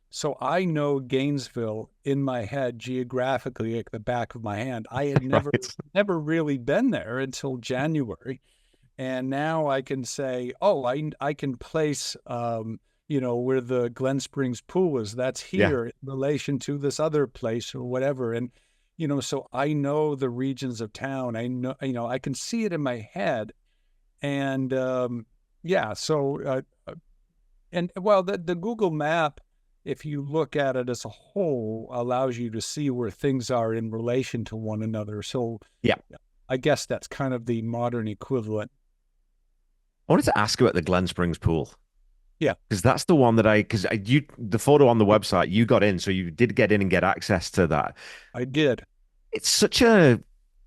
So I know Gainesville in my head geographically like the back of my hand. I had never Right. never really been there until January. And now I can say, oh, I can place, where the Glen Springs pool is. That's Yeah. here in relation to this other place or whatever. And, so I know the regions of town. I know, I can see it in my head. And yeah, so, and well, the Google map, if you look at it as a whole, allows you to see where things are in relation to one another. So Yeah. I guess that's kind of the modern equivalent. I wanted to ask about the Glen Springs pool Yeah, because that's the one that the photo on the website, you got in. So you did get in and get access to that. I did. It's such a,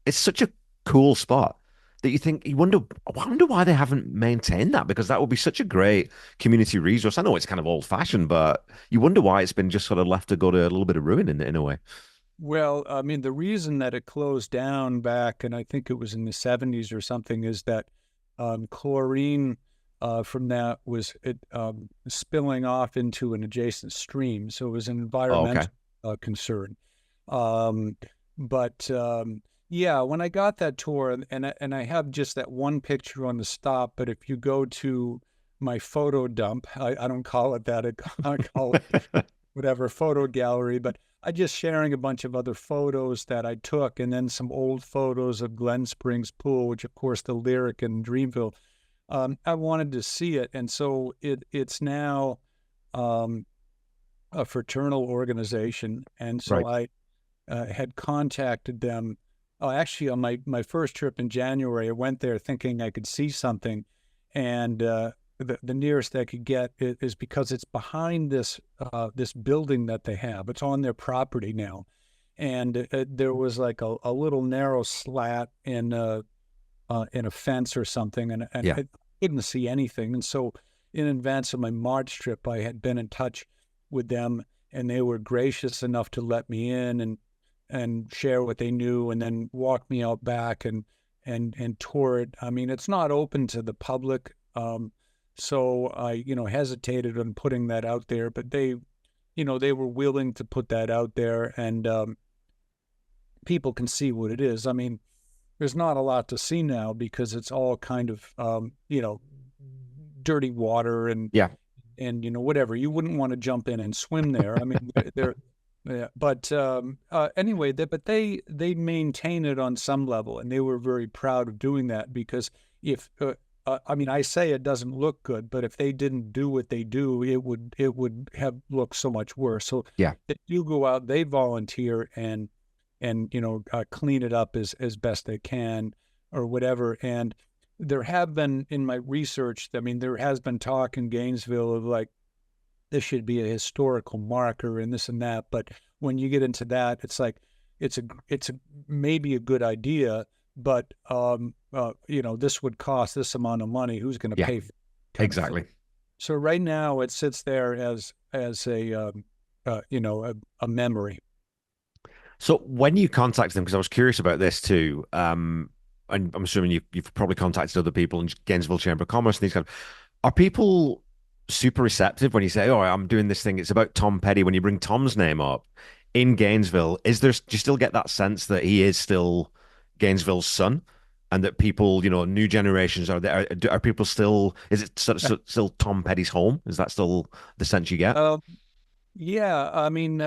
it's such a cool spot that I wonder why they haven't maintained that because that would be such a great community resource. I know it's kind of old fashioned, but you wonder why it's been just sort of left to go to a little bit of ruin in a way. Well, I mean, the reason that it closed down back, and I think it was in the 70s or something, is that chlorine from that was spilling off into an adjacent stream. So it was an Oh, okay. environmental concern. Um, but yeah, when I got that tour, and I have just that one picture on the stop, but if you go to my photo dump, I don't call it that, I call it whatever photo gallery, but I just sharing a bunch of other photos that I took, and then some old photos of Glen Springs Pool, which of course the Lyric in Dreamville. I wanted to see it, and so it's now um, a fraternal organization, and so Right. I had contacted them. Oh, actually, on my first trip in January, I went there thinking I could see something, and the nearest I could get is because it's behind this building that they have. It's on their property now, and there was like a little narrow slat in a fence or something, and Yeah. I couldn't see anything. And so, in advance of my March trip, I had been in touch with them, and they were gracious enough to let me in and share what they knew, and then walk me out back and tour it. I mean, it's not open to the public, so I hesitated on putting that out there, but they were willing to put that out there, and people can see what it is. I mean, there's not a lot to see now because it's all kind of dirty water Yeah. and whatever. You wouldn't want to jump in and swim there. I mean, they're yeah, but anyway, they maintain it on some level, and they were very proud of doing that because if I mean, I say it doesn't look good, but if they didn't do what they do, it would have looked so much worse. So Yeah. if you go out, they volunteer and clean it up as best they can or whatever. And there have been in my research, I mean, there has been talk in Gainesville of like this should be a historical marker and this and that. But when you get into that, it's like it's a maybe a good idea, but this would cost this amount of money. Who's going to Yeah. pay for it kind of thing? Exactly. So right now it sits there as a memory. So when you contacted them, because I was curious about this too, and I'm assuming you've probably contacted other people in Gainesville Chamber of Commerce and these kind of, are people super receptive when you say, "Oh, I'm doing this thing. It's about Tom Petty." When you bring Tom's name up in Gainesville, do you still get that sense that he is still Gainesville's son, and that people, new generations are there? Are people still? Is it still Tom Petty's home? Is that still the sense you get? Uh, yeah, I mean,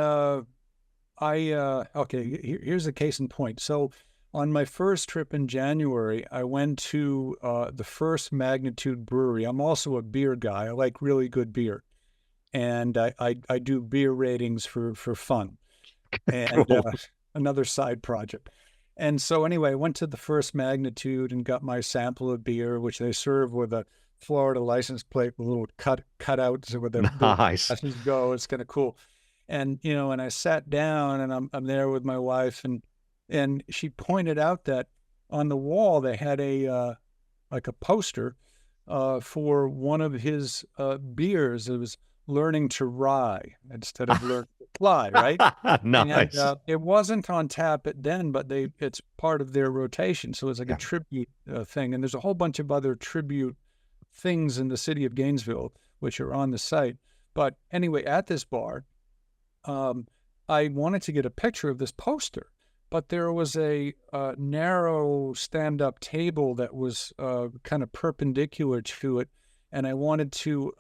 okay, here's a case in point. So on my first trip in January, I went to the First Magnitude Brewery. I'm also a beer guy. I like really good beer, and I do beer ratings for fun and Cool. another side project. And so anyway, I went to the First Magnitude and got my sample of beer, which they serve with a Florida license plate with little cutouts where the Nice. glasses go. It's kind of cool. And and I sat down and I'm there with my wife and she pointed out that on the wall they had a like a poster for one of his beers. It was learning to rye instead of learn to fly, right? And Nice. it wasn't on tap then, but it's part of their rotation. So it's like a Yeah. tribute thing. And there's a whole bunch of other tribute things in the city of Gainesville, which are on the site. But anyway, at this bar, I wanted to get a picture of this poster, but there was a narrow stand-up table that was kind of perpendicular to it, and I wanted to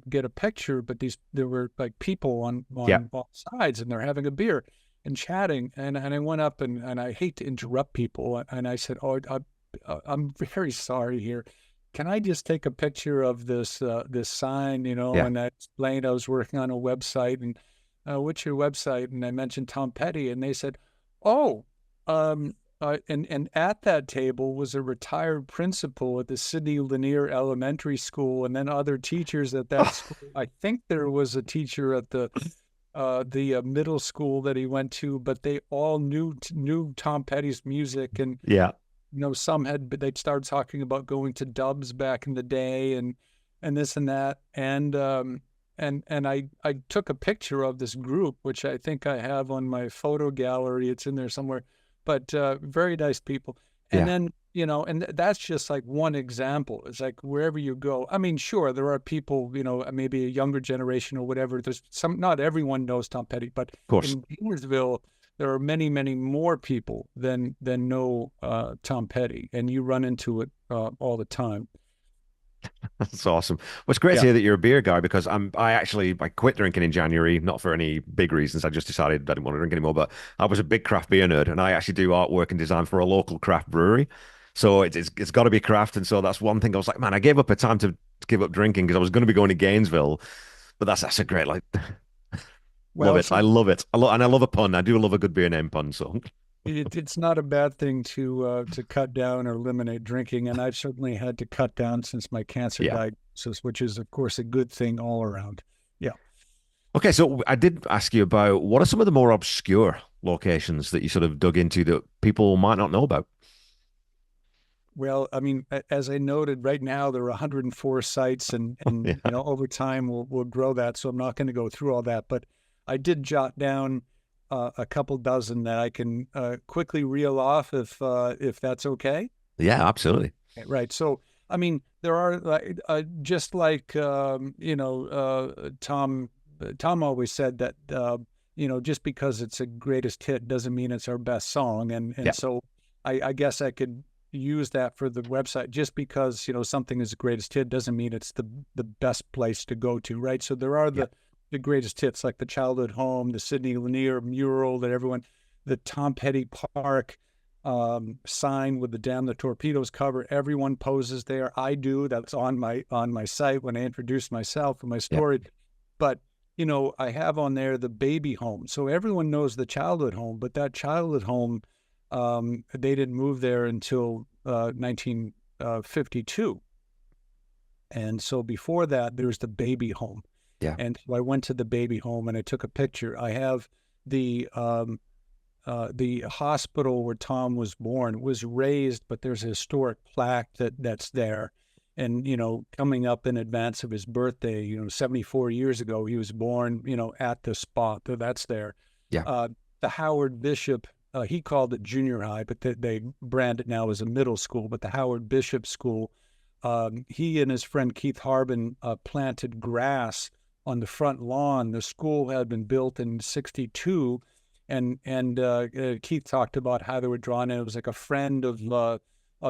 get a picture, but there were like people on Yeah. both sides, and they're having a beer and chatting, and I went up and I hate to interrupt people, and I said, "Oh, I'm very sorry here. Can I just take a picture of this sign, Yeah. And I explained I was working on a website, and what's your website? And I mentioned Tom Petty, and they said, "Oh, and at that table was a retired principal at the Sidney Lanier Elementary School, and then other teachers at that school. I think there was a teacher at the middle school that he went to, but they all knew Tom Petty's music, and Yeah. some they'd started talking about going to Dubs back in the day, and this and that, and I took a picture of this group, which I think I have on my photo gallery. It's in there somewhere, but very nice people. And Yeah. then, and that's just like one example. It's like wherever you go. I mean, sure, there are people, maybe a younger generation or whatever. Not everyone knows Tom Petty, but Of course. in Gainesville, there are many, many more people than know Tom Petty, and you run into it all the time. That's awesome. Well, it's great to Yeah. hear that you're a beer guy because I quit drinking in January, not for any big reasons. I just decided I didn't want to drink anymore. But I was a big craft beer nerd, and I actually do artwork and design for a local craft brewery. So it's got to be craft, and so that's one thing I was like, man, I gave up a time to give up drinking because I was going to be going to Gainesville. But that's a great love Well, it. I love it. And I love a pun. I do love a good beer name pun. So it's not a bad thing to cut down or eliminate drinking, and I've certainly had to cut down since my cancer yeah. diagnosis, which is, of course, a good thing all around. Yeah. Okay, so I did ask you about what are some of the more obscure locations that you sort of dug into that people might not know about? Well, I mean, as I noted, right now there are 104 sites, and Yeah. over time we'll grow that. So I'm not going to go through all that, but I did jot down a couple dozen that I can quickly reel off if that's okay. Yeah, absolutely. Right. So, I mean, there are just like Tom always said that just because it's a greatest hit doesn't mean it's our best song, and Yeah. so I guess I could use that for the website. Just because something is a greatest hit doesn't mean it's the best place to go to, right? So there are Yeah. the greatest hits, like the childhood home, the Sidney Lanier mural that everyone, the Tom Petty Park sign with the Damn the Torpedoes cover. Everyone poses there. I do. That's on my site when I introduce myself and my Yeah. story. But I have on there the baby home. So everyone knows the childhood home, but that childhood home, they didn't move there until 1952. And so before that, there's the baby home. Yeah. And so I went to the baby home and I took a picture. I have the hospital where Tom was born was raised, but there's a historic plaque that's there. And, coming up in advance of his birthday, 74 years ago, he was born, at the spot that's there. Yeah. The Howard Bishop, he called it junior high, but they brand it now as a middle school. But the Howard Bishop School, he and his friend Keith Harbin planted grass on the front lawn. The school had been built in 62, and Keith talked about how they were drawn in. It was like a friend of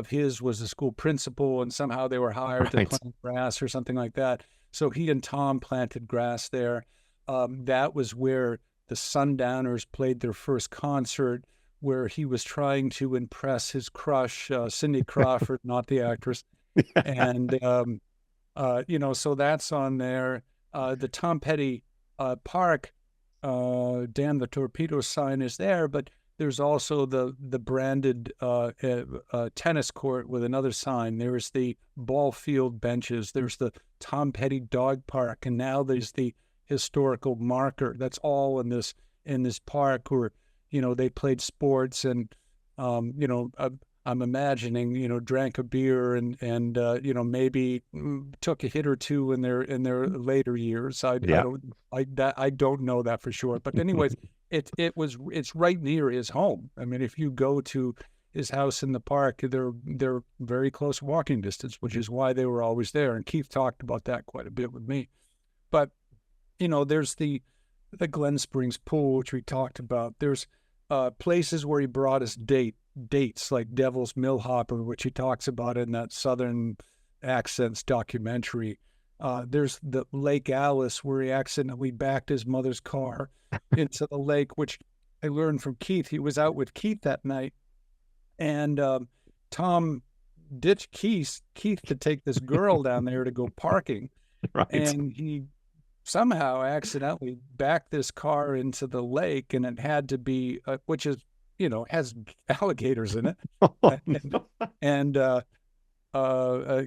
his was the school principal, and somehow they were hired Right. to plant grass or something like that. So he and Tom planted grass there. That was where the Sundowners played their first concert, where he was trying to impress his crush, Cindy Crawford, not the actress. And, so that's on there. The Tom Petty Park, Damn the Torpedo sign is there, but there's also the branded tennis court with another sign. There's the ball field benches. There's the Tom Petty Dog Park, and now there's the historical marker. That's all in this park where they played sports, and I'm imagining drank a beer and maybe took a hit or two in their later years. I don't know that for sure, but anyways. It's right near his home. I mean, if you go to his house in the park, they're very close walking distance, which is why they were always there. And Keith talked about that quite a bit with me. But there's the the Glen Springs pool, which we talked about. There's places where he brought us dates like Devil's Mill Hopper, which he talks about in that Southern Accents documentary. There's the Lake Alice, where he accidentally backed his mother's car into the lake, which I learned from Keith. He was out with Keith that night, and Tom ditched Keith to take this girl down there to go parking, Right. and he somehow accidentally backed this car into the lake, and it had to be, which is, has alligators in it. And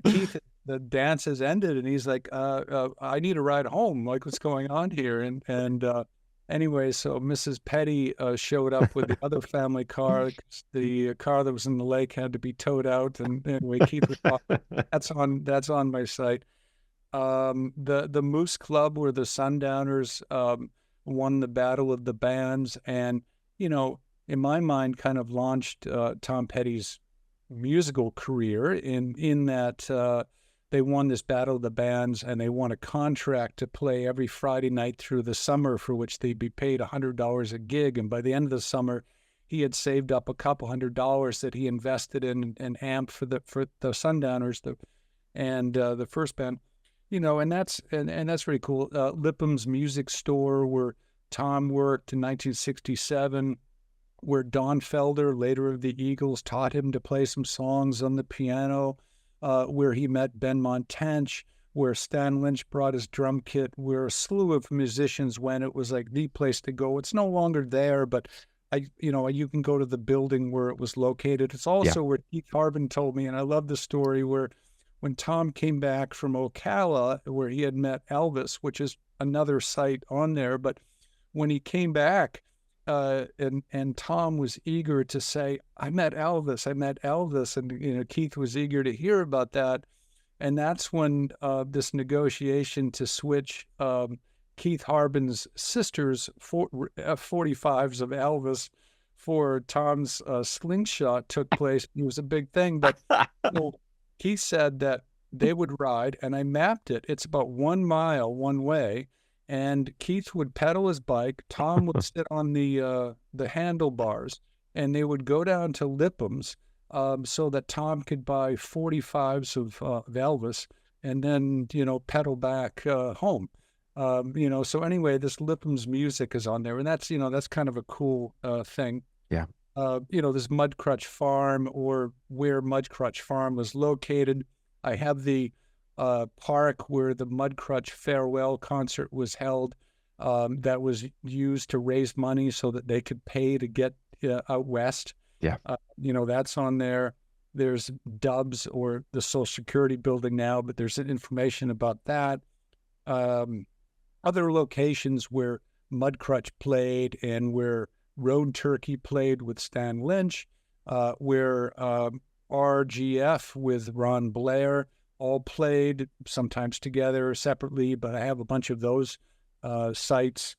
Keith, the dance has ended, and he's like, I need a ride home. Like, what's going on here? And anyway, so Mrs. Petty showed up with the other family car. The car that was in the lake had to be towed out. And anyway, Keith was talking. That's on my site. The Moose Club, where the Sundowners won the Battle of the Bands, and in my mind, kind of launched Tom Petty's musical career in that they won this Battle of the Bands, and they won a contract to play every Friday night through the summer, for which they'd be paid $100 a gig. And by the end of the summer, he had saved up a couple $100 that he invested in an amp for the Sundowners, the first band. And that's really cool. Lipham's Music Store, where Tom worked in 1967, where Don Felder, later of the Eagles, taught him to play some songs on the piano, where he met Benmont Tench, where Stan Lynch brought his drum kit, where a slew of musicians went. It was like the place to go. It's no longer there, but you can go to the building where it was located. It's also where Keith Harbin told me, and I love the story, where when Tom came back from Ocala, where he had met Elvis, which is another site on there, but when he came back, and Tom was eager to say, I met Elvis, and Keith was eager to hear about that, and that's when this negotiation to switch Keith Harbin's sister's F-45s of Elvis for Tom's Slingshot took place. It was a big thing, but Keith said that they would ride, and I mapped it. It's about 1 mile one way, and Keith would pedal his bike. Tom would sit on the handlebars, and they would go down to Lipham's so that Tom could buy 45s of Elvis, and then pedal back home. So anyway, this Lipham's Music is on there, and that's kind of a cool thing. Yeah. This Mudcrutch Farm, or where Mudcrutch Farm was located. I have the park where the Mudcrutch farewell concert was held, that was used to raise money so that they could pay to get out west. Yeah. That's on there. There's Dubs, or the Social Security building now, but there's information about that. Other locations where Mudcrutch played, and where Road Turkey played with Stan Lynch, where RGF with Ron Blair all played, sometimes together, separately, but I have a bunch of those sites.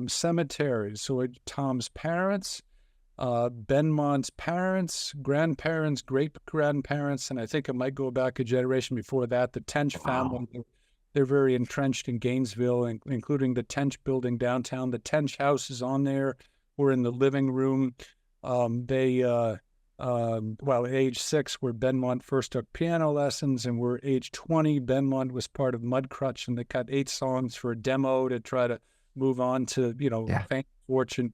Cemeteries, so Tom's parents, Benmont's parents, grandparents, great-grandparents, and I think it might go back a generation before that, the Tench family. They're very entrenched in Gainesville, including the Tench building downtown. The Tench house is on there. We're in the living room. At age 6, where Benmont first took piano lessons, and we're age 20, Benmont was part of Mudcrutch, and they cut 8 songs for a demo to try to move on to, fame, fortune.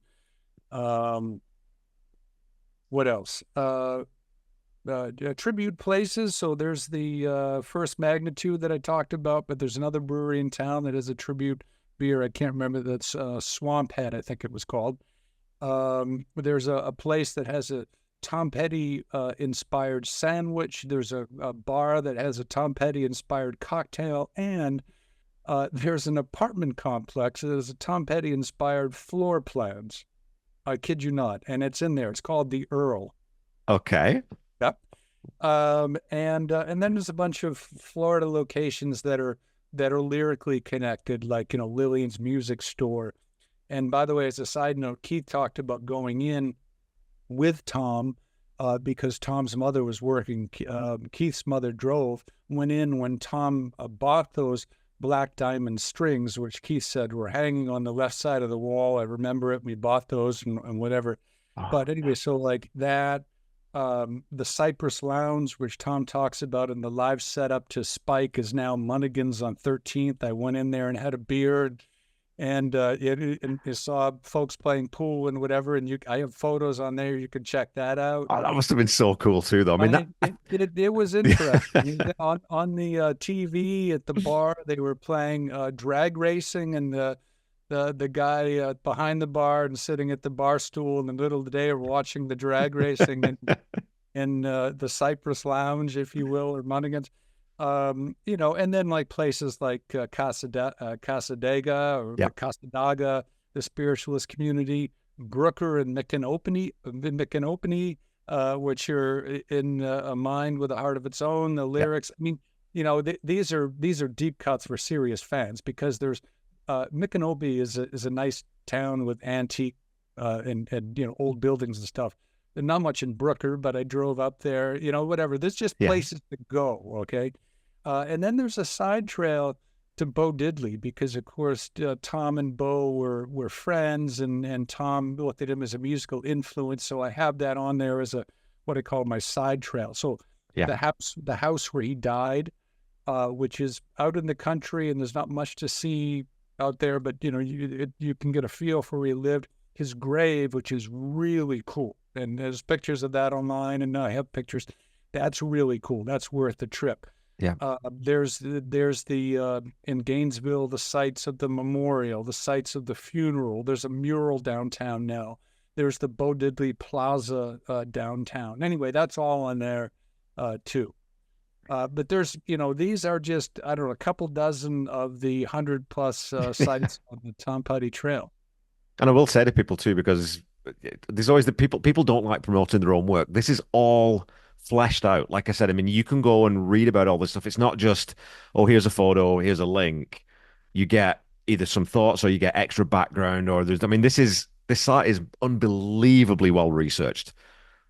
What else? Tribute places. So there's the First Magnitude that I talked about, but there's another brewery in town that has a tribute beer. I can't remember. That's Swamp Head, I think it was called. There's a place that has a Tom Petty inspired sandwich. There's a bar that has a Tom Petty inspired cocktail, and there's an apartment complex that has a Tom Petty inspired floor plans. I kid you not, and it's in there. It's called the Earl. Okay. Yep. And then there's a bunch of Florida locations that are lyrically connected, like Lillian's Music Store. And by the way, as a side note, Keith talked about going in with Tom because Tom's mother was working. Keith's mother went in when Tom bought those black diamond strings, which Keith said were hanging on the left side of the wall. I remember it. We bought those and whatever. Oh, But anyway, so like that, the Cypress Lounge, which Tom talks about in the live setup to Spike, is now Munnigan's on 13th. I went in there and had a beer, and you saw folks playing pool and whatever. And I have photos on there. You can check that out. that must have been so cool too, though. I mean, that. It was interesting. On the TV at the bar, they were playing drag racing, and the guy behind the bar and sitting at the bar stool in the middle of the day, or watching the drag racing in the Cypress Lounge, if you will, or Munnigan's. And then like places like Casadega or Yeah. Casadaga, the spiritualist community, Brooker and Micanopy, which are in a mind with a heart of its own. The lyrics, I mean, these are deep cuts for serious fans, because there's Micanopy is a nice town with antique and old buildings and stuff. There's not much in Brooker, but I drove up there. Whatever. There's just Yeah. places to go. Okay, and then there's a side trail to Bo Diddley, because of course Tom and Bo were friends, and Tom looked at him as a musical influence. So I have that on there as what I call my side trail. So Yeah. the house where he died, which is out in the country, and there's not much to see out there, but you can get a feel for where he lived. His grave, which is really cool, and there's pictures of that online, and I have pictures. That's really cool. That's worth the trip. Yeah. There's the in Gainesville, the sites of the memorial, the sites of the funeral. There's a mural downtown now. There's the Bo Diddley Plaza downtown. Anyway, that's all on there too. But there's, these are just, I don't know, a couple dozen of the 100+ sites on the Tom Petty Trail. And I will say to people too, because there's always the people don't like promoting their own work. This is all fleshed out. Like I said, I mean, you can go and read about all this stuff. It's not just, oh, here's a photo, here's a link. You get either some thoughts or you get extra background, or this site is unbelievably well researched.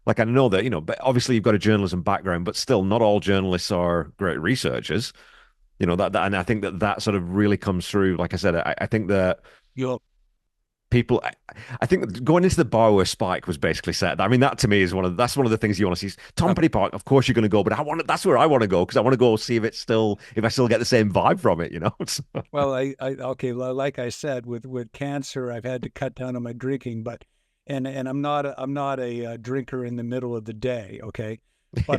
Like I know that, but obviously you've got a journalism background, but still not all journalists are great researchers. And I think that sort of really comes through. Like I said, I think that You'll people, I think that going into the bar where Spike was basically set. I mean, that to me is that's one of the things you want to see. Tom Petty Park, of course you're going to go, but that's where I want to go, because I want to go see if I still get the same vibe from it. Well, okay, well, like I said, with cancer, I've had to cut down on my drinking, but and I'm not a drinker in the middle of the day, okay, but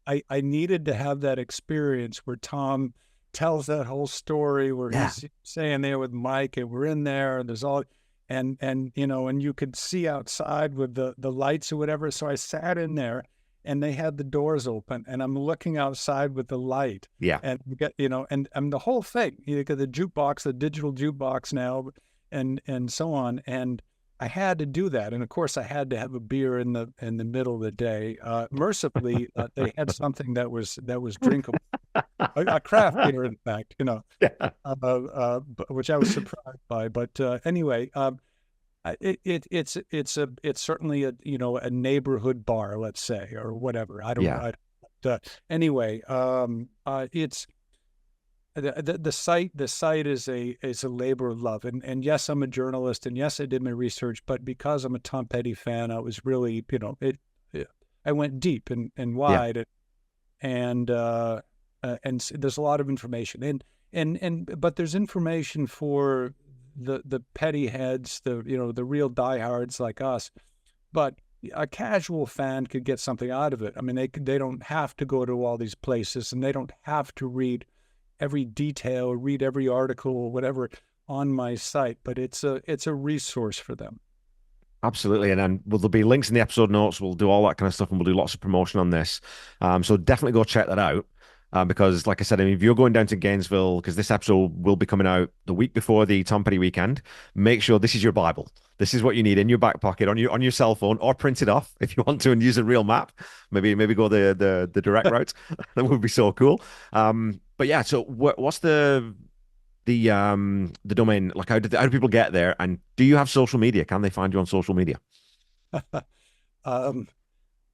Yeah. I needed to have that experience where Tom tells that whole story, where Yeah. he's saying there with Mike, and we're in there, and there's all, and you could see outside with the lights or whatever. So I sat in there, and they had the doors open, and I'm looking outside with the light. Yeah. And we get, and the whole thing, you got the jukebox, the digital jukebox now, and so on. And I had to do that. And of course I had to have a beer in the middle of the day. Mercifully, they had something that was drinkable, a craft beer, in fact, Yeah. which I was surprised by. But anyway, it's certainly a neighborhood bar, let's say, or whatever. I don't. Yeah. Anyway, it's the site is a labor of love, and yes, I'm a journalist, and yes, I did my research, but because I'm a Tom Petty fan, I was really I went deep and wide, and there's a lot of information, but there's information for the petty heads, the real diehards like us, but a casual fan could get something out of it. I mean, they don't have to go to all these places, and they don't have to read every detail, read every article or whatever on my site, but it's a resource for them. Absolutely. And then there'll be links in the episode notes. We'll do all that kind of stuff, and we'll do lots of promotion on this. So definitely go check that out. Because, like I said, I mean, if you're going down to Gainesville, because this episode will be coming out the week before the Tom Petty weekend, make sure this is your Bible. This is what you need in your back pocket, on your cell phone, or print it off if you want to and use a real map. Maybe go the direct route. That would be so cool. But yeah, so what's the domain? Like, how do people get there? And do you have social media? Can they find you on social media? um,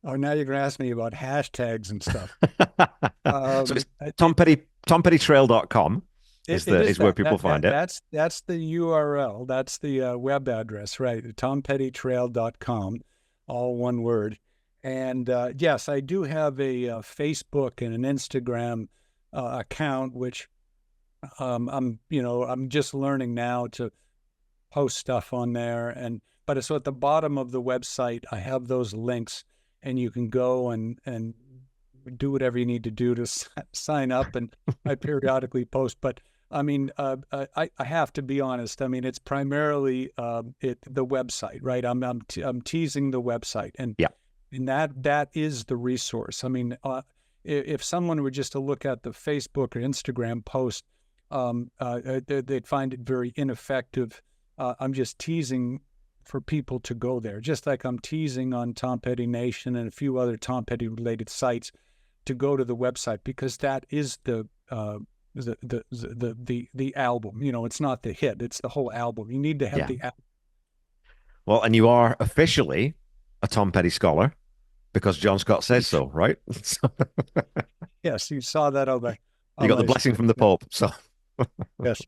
oh, now you're going to ask me about hashtags and stuff. So it's Tom Petty, TomPettyTrail.com. It is is where that. people find it. That's the URL. That's the web address, right? TomPettyTrail.com, all one word. And yes, I do have a Facebook and an Instagram account, which I'm just learning now to post stuff on there. But it's at the bottom of the website. I have those links, and you can go and do whatever you need to do to sign up. And I periodically post, but I mean, I have to be honest. I mean, it's primarily the website, right? I'm teasing the website, and Yeah. that is the resource. I mean, if someone were just to look at the Facebook or Instagram post, they'd find it very ineffective. I'm just teasing for people to go there, just like I'm teasing on Tom Petty Nation and a few other Tom Petty related sites to go to the website, because that is the album. It's not the hit; it's the whole album. You need to have Yeah. the album. Well, and you are officially a Tom Petty scholar because John Scott says so, right? So Yes, you saw that on you got the my blessing screen. from the Pope. So Yes.